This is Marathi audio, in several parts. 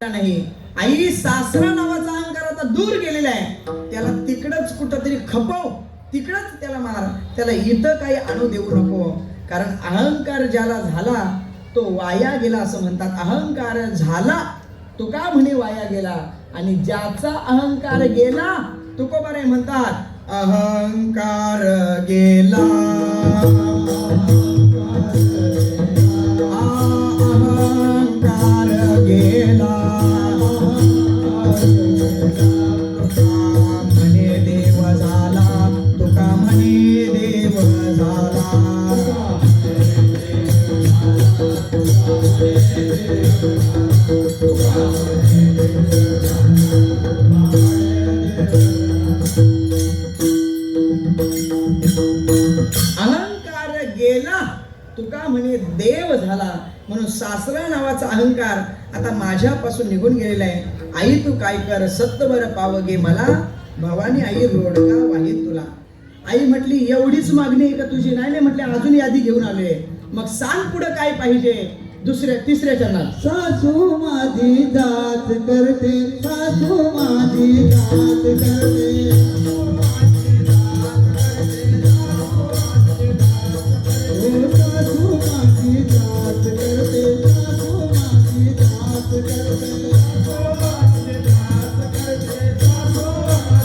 नाही आई सासरा नावाचा अहंकार आता दूर गेलेला आहे. त्याला तिकडच कुठंतरी खपव, तिकडच त्याला मार, त्याला इथं काही आणू देऊ नको. कारण अहंकार ज्याला झाला तो वाया गेला असं म्हणतात. अहंकार झाला तो का म्हणे वाया गेला. आणि ज्याचा अहंकार गेला तुकोबारे म्हणतात अहंकार गेला, अहंकार गेला, म्हणे देव झाला, तुका म्हणे देव झाला. अहंकार गेला तुका म्हणे देव झाला. म्हणून सासरा नावाचा अहंकार आता माझ्यापासून निघून गेलेला आहे. आई तू काय कर, सत्वर पावगे मला, भवानी आई रोडगा वाहीन तुला. आई म्हटली एवढीच मागणी आहे का तुझी. नाही म्हटले अजून यादी घेऊन आलोय. मग सांग पुढे काय पाहिजे. तिसऱ्या चरणात सासू माझी जात करते, सासू माझी जात करते, सासू माझी जात करते, सासू माझी जात करते, लवकर निर्दय दिला, लवकर निर्दय दिला, लवकर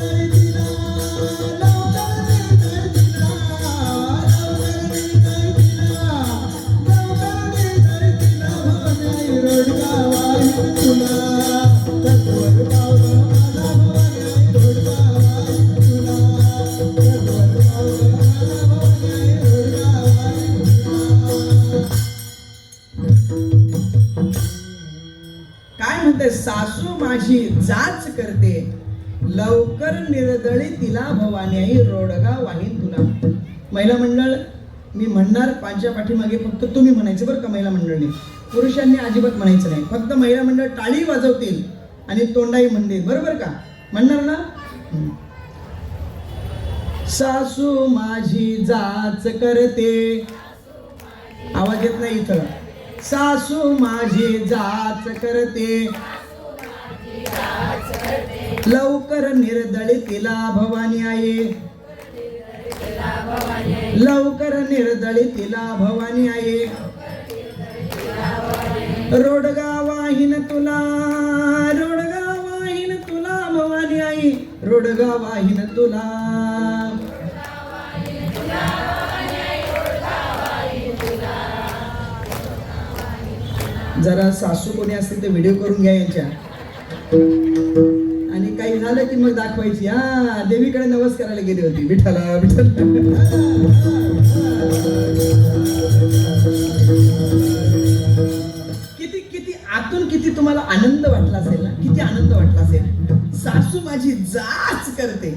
निर्दय दिला, लवकर निर्दय दिला, भवानी रोडगा वाहीन तुला, सत्वर पावलं मला भवानी रोडगा वाहीन तुला, सत्वर पावलं मला भवानी रोडगा वाहीन तुला. काय म्हणते. सासू माझी जाच करते, लवकर निर्दळी तिला भवानी आई रोडगा वाहीन तुला. महिला मंडळ मी म्हणणार पांच्या पाठीमागे फक्त तुम्ही म्हणायचं बरं का. महिला मंडळने पुरुषांनी अजिबात म्हणायचं नाही. फक्त महिला मंडळ टाळी वाजवतील आणि तोंडाई म्हणतील. बरोबर का. म्हणणार ना. सासू माझी जाच करते, आवाज येत नाही इथं. सासू माझी जाच करते, लवकर निर्दळी तिला भवानी आई, लवकर निर्दळी तिला भवानी आई, रोडगा वाहीन तुला, रोडगा वाहीन तुला भवानी आई, रोडगा वाहीन तुला. जरा सासू कोणी असतील ते व्हिडिओ करून घ्या यांच्या. आणि काही झालं की मग दाखवायची. हा देवीकडे नमस्काराला गेली होती. विठ्ठला विठ्ठल. किती किती आतून किती तुम्हाला आनंद वाटला असेल ना. किती आनंद वाटला असेल. सासू माझी जाच करते.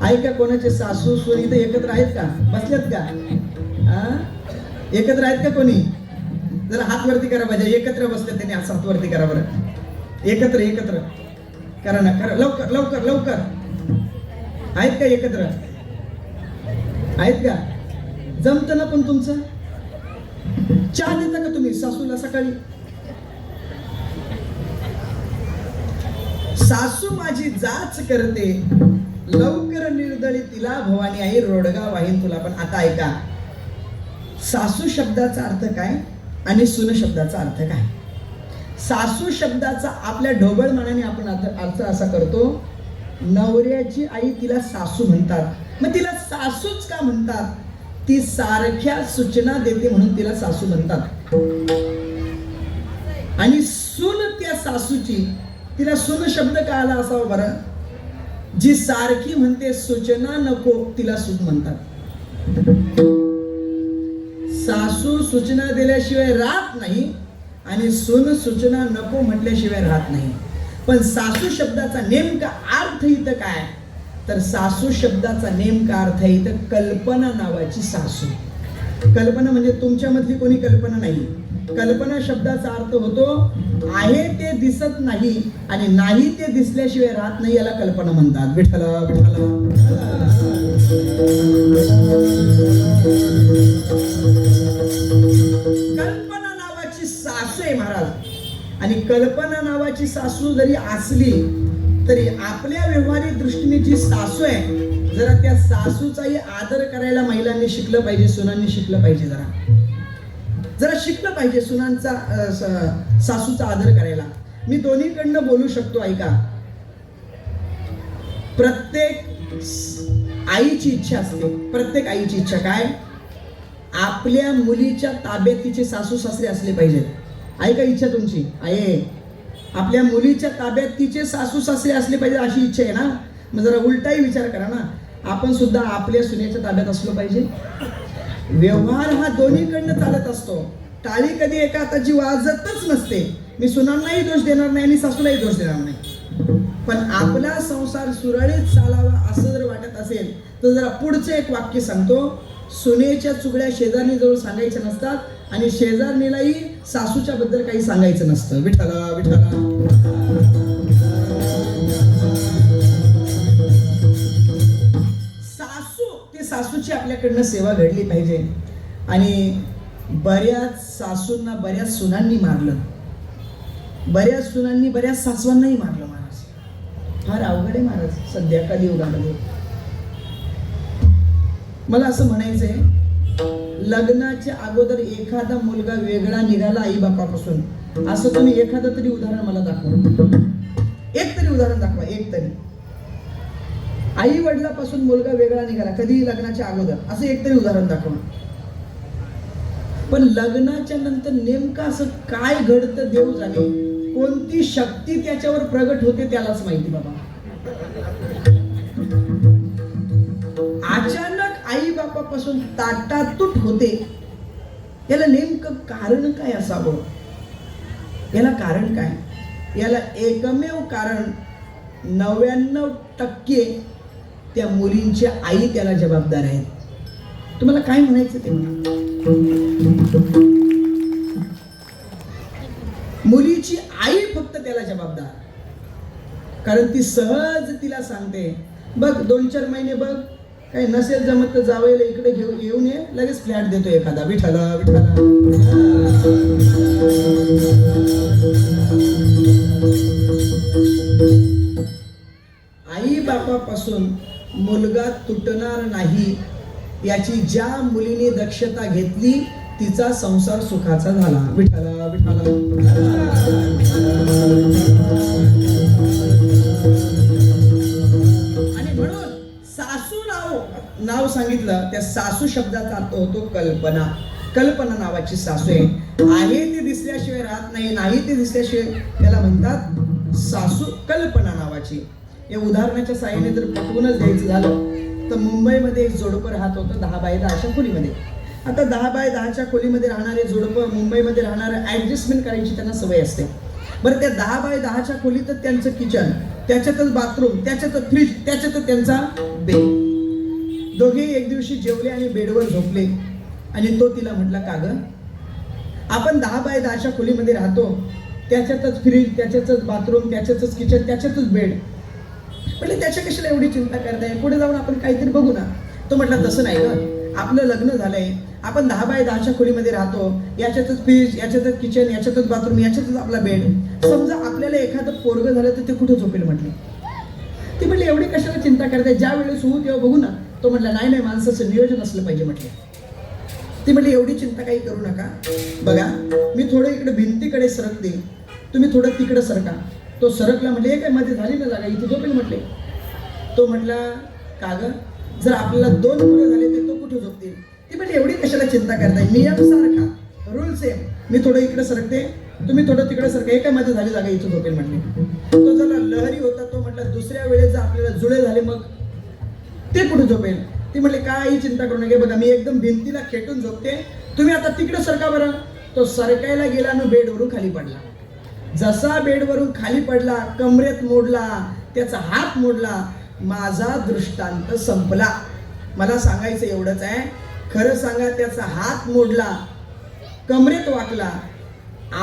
ऐका कोणाचे सासू सुनी इथे एकत्र आहेत का. बसलेत का. एकत्र आहेत का कोणी. जरा हात वरती करा पाहिजे. एकत्र बसले त्यांनी हात वरती करा बरं. एकत्र एकत्र करा ना. करा लवकर लवकर लवकर. आहेत का एकत्र. आहेत का. जमत ना पण तुमचं. चहा देता का तुम्ही सासूला सकाळी. सासू माझी जाच करते, लवकर निर्दळी तिला भवानी आई रोडगा वाहीन तुला. पण आता ऐका. सासू शब्दाचा अर्थ काय आणि सुन शब्दाचा अर्थ काय. सासू शब्दाचा आपल्या ढोबळ मनाने आपण अर्थ असा करतो. नवऱ्याची आई तिला सासू म्हणतात. मग तिला सासूच का म्हणतात. ती सारख्या सूचना देते म्हणून तिला सासू म्हणतात. आणि सून त्या सासूची, तिला सून शब्द का आला असावा बरं. जी सारखी म्हणते सूचना नको तिला सून म्हणतात. सासू सूचना दिल्याशिवाय राहत नाही आणि सून सूचना नको म्हटल्याशिवाय राहत नाही. पण सासू शब्दाचा नेमका अर्थ इथं काय. तर सासू शब्दाचा नेमका अर्थ इथं कल्पना नावाची सासू. कल्पना म्हणजे तुमच्यामधली कोणी कल्पना नाही. कल्पना शब्दाचा अर्थ होतो आहे ते दिसत नाही आणि नाही ते दिसल्याशिवाय राहत नाही. याला कल्पना म्हणतात. विठ्ठला विठ्ठला. कल्पना नावाची सासू जरी असली तरी आपल्या व्यवहारिक दृष्टीने जी सासू आहे, जरा त्या सासूचाही आदर करायला महिलांनी शिकलं पाहिजे, सुनांनी शिकलं पाहिजे. जरा शिकलं पाहिजे सुनांचा सासूचा आदर करायला. मी दोन्हीकडनं बोलू शकतो. ऐका, प्रत्येक आईची इच्छा असते, प्रत्येक आईची इच्छा काय, आपल्या मुलीच्या ताब्यात तिचे सासू सासरे असले पाहिजेत. ऐका इच्छा तुमची आहे, आपल्या मुलीच्या ताब्यात तिचे सासू सासरे असले पाहिजे अशी इच्छा आहे ना. मग जरा उलटाही विचार करा ना, आपण सुद्धा आपल्या सुनेच्या ताब्यात असलो पाहिजे. व्यवहार हा दोन्हीकडनं चालत असतो. टाळी कधी एका हाताची वाजतच नसते. मी सुनांनाही दोष देणार नाही आणि सासूलाही दोष देणार नाही, पण आपला संसार सुरळीत चालावा असं जर वाटत असेल तर जरा पुढचं एक वाक्य सांगतो. सुनेच्या चुगड्या शेजारणी जवळ सांगायच्या नसतात आणि शेजारणीलाही सासूच्या बद्दल काही सांगायचं नसतं. विठ्ठला विठ्ठला. सासूची आपल्याकडनं सेवा घडली पाहिजे. आणि बऱ्याच सासूंना बऱ्याच सुनांनी मारलं, बऱ्याच सुनांनी बऱ्याच सासवांनाही मारलं. महाराज फार अवघड आहे महाराज सध्या कलियुगामध्ये. मला असं म्हणायचंय, लग्नाच्या अगोदर एखादा मुलगा वेगळा निघाला आई बापापासून, असं तुम्ही एखादं तरी उदाहरण मला दाखवा. एक तरी उदाहरण दाखवा, एक तरी. आई वडिलापासून मुलगा वेगळा निघाला कधी लग्नाच्या अगोदर, असं एक तरी उदाहरण दाखवा. पण लग्नाच्या नंतर नेमकं असं काय घडतं देव जाणे, कोणती शक्ती त्याच्यावर प्रगट होते त्यालाच माहिती बाबा. अचानक आई बापापासून ताटातूट होते. याला नेमकं कारण काय असावं? याला कारण काय? याला एकमेव कारण 99% त्या मुलींची आई त्याला जबाबदार आहे. तुम्हाला काय म्हणायचं ते म्हणा. मुलीची आई फक्त त्याला जबाबदार, कारण ती सहज तिला सांगते, बघ 2-4 महिने बघ, काही नसेल जमत तर जावयाला इकडे येऊन ये, लगेच फ्लॅट देतो एखादा. विठ्ठला विठ्ठला. आई बापापासून मुलगा तुटणार नाही याची ज्या मुलीने दक्षता घेतली तिचा संसार सुखाचा झाला. विठ्ठला विठ्ठला. आणि म्हणून सासू नाव सांगितलं, त्या सासू शब्दाचा अर्थ होतो कल्पना. कल्पना नावाची सासू आहे ती दिसल्याशिवाय राहत नाही, नाही ती दिसल्याशिवाय त्याला म्हणतात सासू. कल्पना नावाची. या उदाहरणाच्या साहाय्याने जर पटवूनच द्यायचं झालं तर मुंबईमध्ये एक जोडपं राहत होतं 10 बाय 10च्या खोलीमध्ये. आता 10 बाय 10च्या खोलीमध्ये राहणारे जोडपं मुंबईमध्ये राहणारे ऍडजस्टमेंट करायची त्यांना सवय असते. बरं, त्या 10 बाय 10च्या खोलीतच त्यांचं किचन, त्याच्यातच बाथरूम, त्याच्यातच फ्रीज, त्याच्यातच त्यांचा बेड. दोघे एक दिवशी जेवले आणि बेडवर झोपले आणि तो तिला म्हटला, का ग आपण 10 बाय 10च्या खोलीमध्ये राहतो, त्याच्यातच फ्रीज, त्याच्यातच बाथरूम, त्याच्यातच किचन, त्याच्यातच बेड, म्हणजे त्याच्या कशाला एवढी चिंता करताय, पुढे जाऊन आपण काहीतरी बघू ना. तो म्हटला, तसं नाही का, आपलं लग्न झालंय, आपण 10 बाय 10च्या खोलीमध्ये राहतो, याच्यातच फ्रीज, याच्यातच किचन, याच्यातच बाथरूम, याच्यातच आपला बेड. समजा आपल्याला एखादं पोरगं झालं तर ते कुठं झोपेल म्हटले. ती म्हटली, एवढी कशाला चिंता करताय, ज्या वेळेस होऊ तेव्हा बघू ना. तो म्हटला, नाही माणसाचं नियोजन असलं पाहिजे म्हटले. ती म्हटली, एवढी चिंता काही करू नका, बघा मी थोडं इकडे भिंतीकडे सरकते, तुम्ही थोडं तिकडे सरका. तो सरकला. म्हटले, हे काय मध्ये झाली ना जागा, इथे झोपेल म्हटले. तो म्हटला, का ग जर आपल्याला 2 मुलं झाले तर तो कुठे झोपतील. ती म्हटली, एवढी कशाला चिंता करताय, नियम सारखा, रूल सेम, मी थोडं इकडे सरकते, तुम्ही थोडं तिकडे सरका, हे काय मध्ये झाली जागा, इथे झोपेल म्हटले. तो जरा लहरी होता. तो म्हटला, दुसऱ्या वेळेस जर आपल्याला जुळे झाले मग ते कुठे झोपेल. ती म्हटली, काही चिंता करू नका, बघा मी एकदम भिंतीला खेटून झोपते, तुम्ही आता तिकडे सरका बरं. तो सरकायला गेला आणि बेडवरून खाली पडला. जसा बेडवरून खाली पडला, कमरेत मोडला, त्याचा हात मोडला, माझा दृष्टांत संपला. मला सांगायचं एवढंच आहे, खरं सांगा, त्याचा हात मोडला, कमरेत वाकला,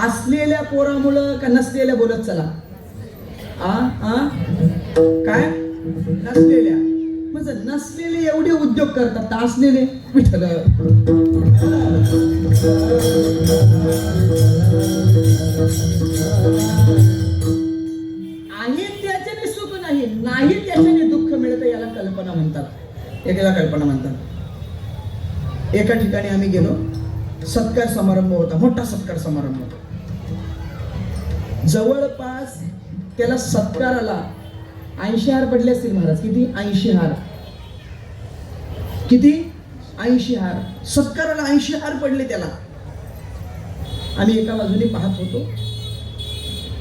असलेल्या पोरामुळं का नसलेल्या, बोलत चला. काय नसलेल्या, म्हणजे नसलेले एवढे उद्योग करतात, असलेले विठ्ठल. आहे त्याच्याने सुख नाही, नाही त्याच्याने दुःख मिळतं, याला कल्पना म्हणतात. एकाला कल्पना म्हणतात. एका ठिकाणी आम्ही गेलो, सत्कार समारंभ होता, मोठा सत्कार समारंभ होता. जवळपास त्याला सत्काराला 80 हार पडले असतील महाराज. किती? 80 हार. किती? 80 हार. सत्काराला 80 हार पडले त्याला. आम्ही एका बाजूने पाहत होतो.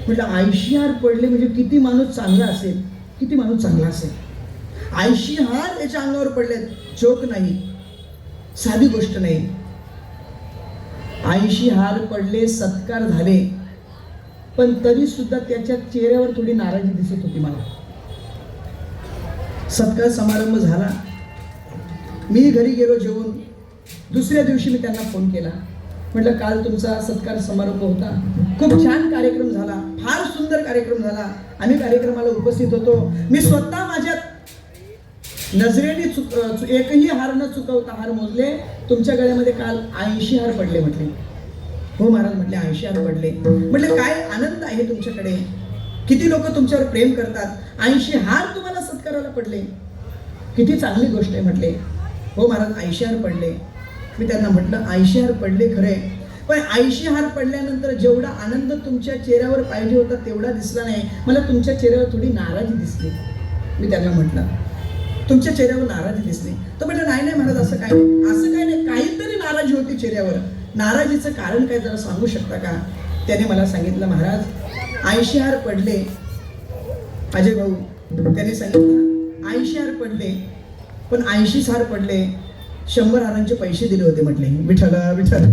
म्हटलं 80 हार पडले म्हणजे किती माणूस चांगला असेल, किती माणूस चांगला असेल. 80 हार त्याच्या अंगावर पडले. जोक नाही, साधी गोष्ट नाही. 80 हार पडले, सत्कार झाले, पण तरी सुद्धा त्याच्या चेहऱ्यावर थोडी नाराजी दिसत होती मला. सत्कार समारंभ झाला, मी घरी गेलो जेवून. दुसऱ्या दिवशी मी त्यांना फोन केला. म्हटलं काल तुमचा सत्कार समारंभ होता, खूप छान कार्यक्रम झाला, फार सुंदर कार्यक्रम झाला, आम्ही कार्यक्रमाला उपस्थित होतो. मी स्वतः माझ्या नजरेने एकही हार न चुकवता हार मोजले. तुमच्या गळ्यामध्ये काल 80 हार पडले. म्हटले हो महाराज. म्हटले 80 हार पडले. म्हटले काय आनंद आहे तुमच्याकडे, किती लोक तुमच्यावर प्रेम करतात, 80 हार तुम्हाला सत्काराला पडले, किती चांगली गोष्ट आहे. म्हटले हो महाराज 80 हार पडले. मी त्यांना म्हटलं 80 हार पडले खरे, पण 80 हार पडल्यानंतर जेवढा आनंद तुमच्या चेहऱ्यावर पाहिजे होता तेवढा दिसला नाही. मला तुमच्या चेहऱ्यावर थोडी नाराजी दिसली. मी त्यांना म्हटलं तुमच्या चेहऱ्यावर नाराजी दिसली. तर म्हटलं नाही नाही महाराज, असं काय नाही, असं काय नाही, काहीतरी नाराजी होती चेहऱ्यावर. नाराजीचं कारण काय जरा सांगू शकता का? त्याने मला सांगितलं महाराज 80 हार पडले. अजय भाऊ त्याने सांगितलं 80 हार पडले, पण 80 हार पडले, 100 हारांचे पैसे दिले होते. म्हटले विठ्ठल विठ्ठल.